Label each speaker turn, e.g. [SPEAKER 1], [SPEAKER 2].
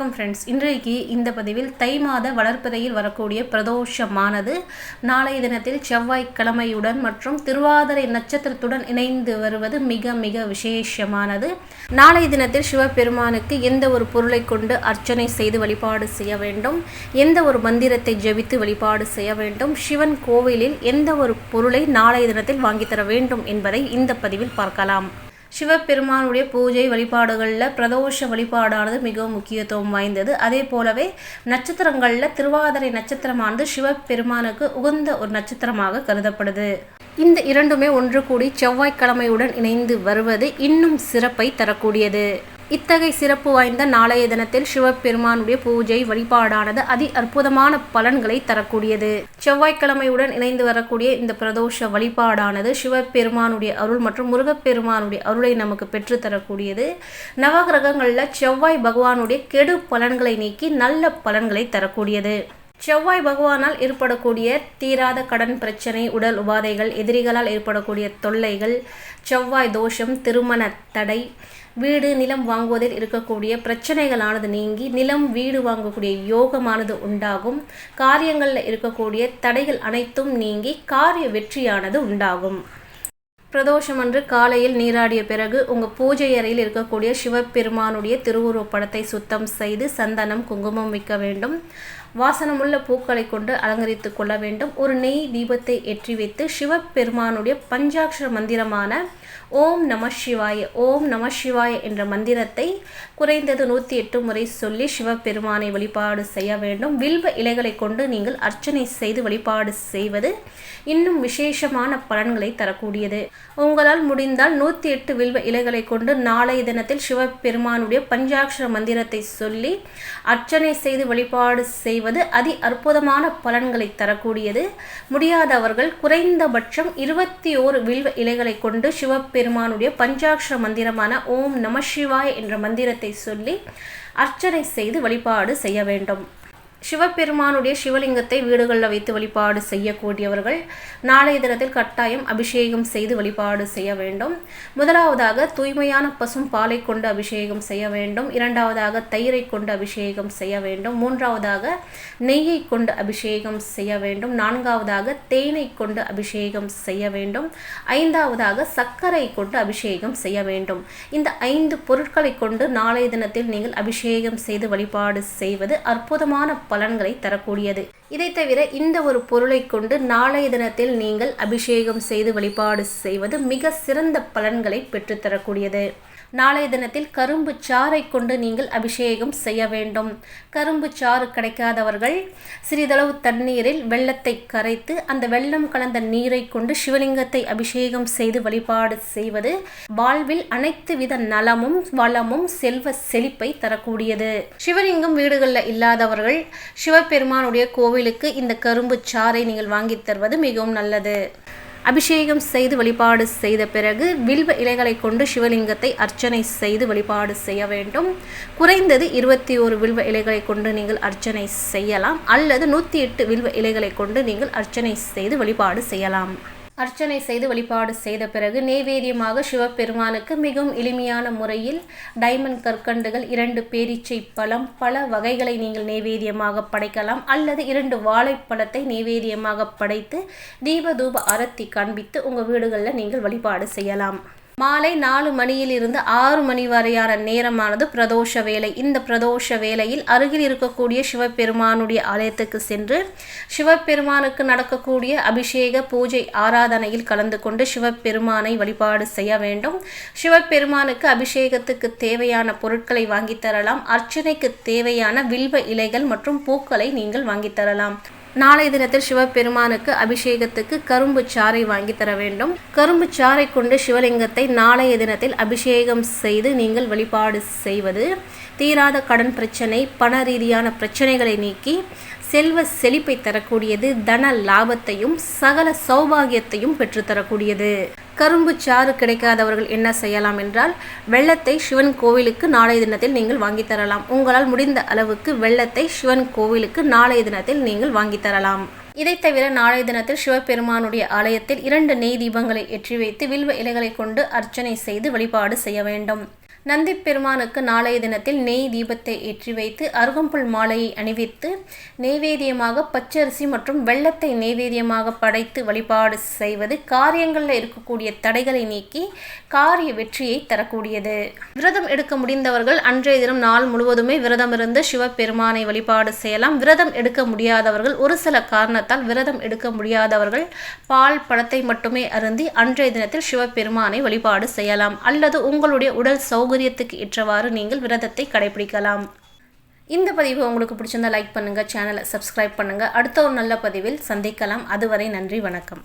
[SPEAKER 1] வணக்கம் ஃப்ரெண்ட்ஸ். இன்றைக்கு இந்த பதிவில் தை மாத வளர்பிறையில் வரக்கூடிய பிரதோஷமானது நாளைய தினத்தில் செவ்வாய்க்கிழமையுடன் மற்றும் திருவாதிரை நட்சத்திரத்துடன் இணைந்து வருவது மிக மிக விசேஷமானது. நாளைய தினத்தில் சிவபெருமானுக்கு எந்த ஒரு பொருளை கொண்டு அர்ச்சனை செய்து வழிபாடு செய்ய வேண்டும், எந்த ஒரு மந்திரத்தை ஜெபித்து வழிபாடு செய்ய வேண்டும், சிவன் கோவிலில் எந்த ஒரு பொருளை நாளைய தினத்தில் வாங்கித்தர வேண்டும் என்பதை இந்த பதிவில் பார்க்கலாம். சிவபெருமானுடைய பூஜை வழிபாடுகளில் பிரதோஷ வழிபாடானது மிகவும் முக்கியத்துவம் வாய்ந்தது. அதே போலவே நட்சத்திரங்களில் திருவாதிரை நட்சத்திரமானது சிவபெருமானுக்கு உகந்த ஒரு நட்சத்திரமாக கருதப்படுது. இந்த இரண்டுமே ஒன்று கூடி செவ்வாய்க்கிழமையுடன் இணைந்து வருவது இன்னும் சிறப்பை தரக்கூடியது. இத்தகைய சிறப்பு வாய்ந்த நாளைய தினத்தில் சிவபெருமானுடைய பூஜை வழிபாடானது அதி அற்புதமான பலன்களை தரக்கூடியது. செவ்வாய்க்கிழமையுடன் இணைந்து வரக்கூடிய இந்த பிரதோஷ வழிபாடானது சிவபெருமானுடைய அருள் மற்றும் முருகப்பெருமானுடைய அருளை நமக்கு பெற்று தரக்கூடியது. நவகிரகங்களில் செவ்வாய் பகவானுடைய கெடு பலன்களை நீக்கி நல்ல பலன்களை தரக்கூடியது. செவ்வாய் பகவானால் ஏற்படக்கூடிய தீராத கடன் பிரச்சனை, உடல் உபாதைகள், எதிரிகளால் ஏற்படக்கூடிய தொல்லைகள், செவ்வாய் தோஷம், திருமண தடை, வீடு நிலம் வாங்குவதில் இருக்கக்கூடிய பிரச்சனைகளானது நீங்கி நிலம் வீடு வாங்கக்கூடிய யோகமானது உண்டாகும். காரியங்களில் இருக்கக்கூடிய தடைகள் அனைத்தும் நீங்கி காரிய வெற்றியானது உண்டாகும். பிரதோஷமன்று காலையில் நீராடிய பிறகு உங்கள் பூஜை அறையில் இருக்கக்கூடிய சிவபெருமானுடைய திருவுருவப் படத்தை சுத்தம் செய்து சந்தனம் குங்குமம் வைக்க வேண்டும். வாசனமுள்ள பூக்களை கொண்டு அலங்கரித்து கொள்ள வேண்டும். ஒரு நெய் தீபத்தை ஏற்றி வைத்து சிவபெருமானுடைய பஞ்சாட்சர மந்திரமான ஓம் நம சிவாய ஓம் நம சிவாய என்ற மந்திரத்தை குறைந்தது 108 முறை சொல்லி சிவபெருமானை வழிபாடு செய்ய வேண்டும். வில்வ இலைகளை கொண்டு நீங்கள் அர்ச்சனை செய்து வழிபாடு செய்வது இன்னும் விசேஷமான பலன்களை தரக்கூடியது. உங்களால் முடிந்தால் 108 வில்வ இலைகளை கொண்டு நாளைய தினத்தில் சிவபெருமானுடைய பஞ்சாட்சர மந்திரத்தை சொல்லி அர்ச்சனை செய்து வழிபாடு செய்வது அதி அற்புதமான பலன்களை தரக்கூடியது. முடியாதவர்கள் குறைந்தபட்சம் 21 வில்வ இலைகளை கொண்டு சிவபெருமானுடைய பஞ்சாட்சர மந்திரமான ஓம் நம சிவாய என்ற மந்திரத்தை சொல்லி அர்ச்சனை செய்து வழிபாடு செய்ய வேண்டும். சிவபெருமானுடைய சிவலிங்கத்தை வீடுகளில் வைத்து வழிபாடு செய்யக்கூடியவர்கள் நாளைய தினத்தில் கட்டாயம் அபிஷேகம் செய்து வழிபாடு செய்ய வேண்டும். முதலாவதாக தூய்மையான பசும் பாலை கொண்டு அபிஷேகம் செய்ய வேண்டும். இரண்டாவதாக தயிரை கொண்டு அபிஷேகம் செய்ய வேண்டும். மூன்றாவதாக நெய்யை கொண்டு அபிஷேகம் செய்ய வேண்டும். நான்காவதாக தேனை கொண்டு அபிஷேகம் செய்ய வேண்டும். ஐந்தாவதாக சர்க்கரை கொண்டு அபிஷேகம் செய்ய வேண்டும். இந்த 5 பொருட்களை கொண்டு நாளைய தினத்தில் நீங்கள் அபிஷேகம் செய்து வழிபாடு செய்வது அற்புதமான பலன்களை தரக்கூடியது. இதை தவிர இந்த ஒரு பொருளை கொண்டு நாளைய தினத்தில் நீங்கள் அபிஷேகம் செய்து வழிபாடு செய்வது மிக சிறந்த பலன்களை பெற்றுத்தரக்கூடியது. நாளைய தினத்தில் கரும்பு சாறை கொண்டு நீங்கள் அபிஷேகம் செய்ய வேண்டும். கரும்பு சாறு கிடைக்காதவர்கள் சிறிதளவு தண்ணீரில் வெள்ளத்தை கரைத்து அந்த வெள்ளம் கலந்த நீரை கொண்டு சிவலிங்கத்தை அபிஷேகம் செய்து வழிபாடு செய்வது வாழ்வில் அனைத்து வித நலமும் வளமும் செல்வ செழிப்பை தரக்கூடியது. சிவலிங்கம் வீடுகளில் இல்லாதவர்கள் சிவபெருமானுடைய கோவிலுக்கு இந்த கரும்பு சாறை நீங்கள் வாங்கி தருவது மிகவும் நல்லது. அபிஷேகம் செய்து வழிபாடு செய்த பிறகு வில்வ இலைகளை கொண்டு சிவலிங்கத்தை அர்ச்சனை செய்து வழிபாடு செய்ய வேண்டும். குறைந்தது 21 வில்வ இலைகளை கொண்டு நீங்கள் அர்ச்சனை செய்யலாம், அல்லது 108 வில்வ இலைகளை கொண்டு நீங்கள் அர்ச்சனை செய்து வழிபாடு செய்யலாம். அர்ச்சனை செய்து வழிபாடு செய்த பிறகு நெய்வேத்தியமாக சிவபெருமானுக்கு மிகவும் எளிமையான முறையில் டைமண்ட் கற்கண்டுகள், 2 பேரீச்சை பழம், பல வகைகளை நீங்கள் நெய்வேத்தியமாக படைக்கலாம், அல்லது 2 வாழைப்பழத்தை நெய்வேத்தியமாக படைத்து தீப தூப ஆரத்தி காண்பித்து உங்கள் வீடுகளில் நீங்கள் வழிபாடு செய்யலாம். மாலை 4 மணியிலிருந்து 6 மணி வரையான நேரமானது பிரதோஷ வேலை. இந்த பிரதோஷ வேளையில் அருகில் இருக்கக்கூடிய சிவபெருமானுடைய ஆலயத்துக்கு சென்று சிவபெருமானுக்கு நடக்கக்கூடிய அபிஷேக பூஜை ஆராதனையில் கலந்து கொண்டு சிவபெருமானை வழிபாடு செய்ய வேண்டும். சிவபெருமானுக்கு அபிஷேகத்துக்கு தேவையான பொருட்களை வாங்கித் தரலாம். அர்ச்சனைக்கு தேவையான வில்வ இலைகள் மற்றும் பூக்களை நீங்கள் வாங்கித் தரலாம். நாளைய தினத்தில் சிவபெருமானுக்கு அபிஷேகத்துக்கு கரும்பு சாறை வாங்கி தர வேண்டும். கரும்பு சாறை கொண்டு சிவலிங்கத்தை நாளைய தினத்தில் அபிஷேகம் செய்து நீங்கள் வழிபாடு செய்வது தீராத கடன் பிரச்சனை, பண ரீதியான பிரச்சனைகளை நீக்கி செல்வ செழிப்பை தரக்கூடியது. தன லாபத்தையும் சகல சௌபாகியத்தையும் பெற்றுத்தரக்கூடியது. கரும்பு சாறு கிடைக்காதவர்கள் என்ன செய்யலாம் என்றால், வெள்ளத்தை சிவன் கோவிலுக்கு நாளைய தினத்தில் நீங்கள் வாங்கி தரலாம். உங்களால் முடிந்த அளவுக்கு வெள்ளத்தை சிவன் கோவிலுக்கு நாளைய தினத்தில் நீங்கள் வாங்கி தரலாம். இதை தவிர நாளைய தினத்தில் சிவபெருமானுடைய ஆலயத்தில் 2 நெய் தீபங்களை ஏற்றி வைத்து வில்வ இலைகளை கொண்டு அர்ச்சனை செய்து வழிபாடு செய்ய வேண்டும். நந்தி பெருமானுக்கு நாளைய தினத்தில் நெய் தீபத்தை ஏற்றி வைத்து அருகம்புல் மாலையை அணிவித்து நெய்வேத்தியமாக பச்சரிசி மற்றும் வெள்ளத்தை நெய்வேத்தியமாக படைத்து வழிபாடு செய்வது காரியங்களில் இருக்கக்கூடிய தடைகளை நீக்கி காரிய வெற்றியை தரக்கூடியது. விரதம் எடுக்க முடிந்தவர்கள் அன்றைய தினம் நாள் முழுவதுமே விரதம் இருந்து சிவபெருமானை வழிபாடு செய்யலாம். விரதம் எடுக்க முடியாதவர்கள், ஒரு சில காரணத்தால் விரதம் எடுக்க முடியாதவர்கள் பால் பழத்தை மட்டுமே அருந்தி அன்றைய தினத்தில் சிவபெருமானை வழிபாடு செய்யலாம். அல்லது உங்களுடைய உடல் சௌகரியத்துக்கு ஏற்றவாறு நீங்கள் விரதத்தை கடைபிடிக்கலாம். இந்த பதிவு உங்களுக்கு பிடிச்சிருந்தா லைக் பண்ணுங்கள், சேனலை சப்ஸ்கிரைப் பண்ணுங்கள். அடுத்த ஒரு நல்ல பதிவில் சந்திக்கலாம். அதுவரை நன்றி, வணக்கம்.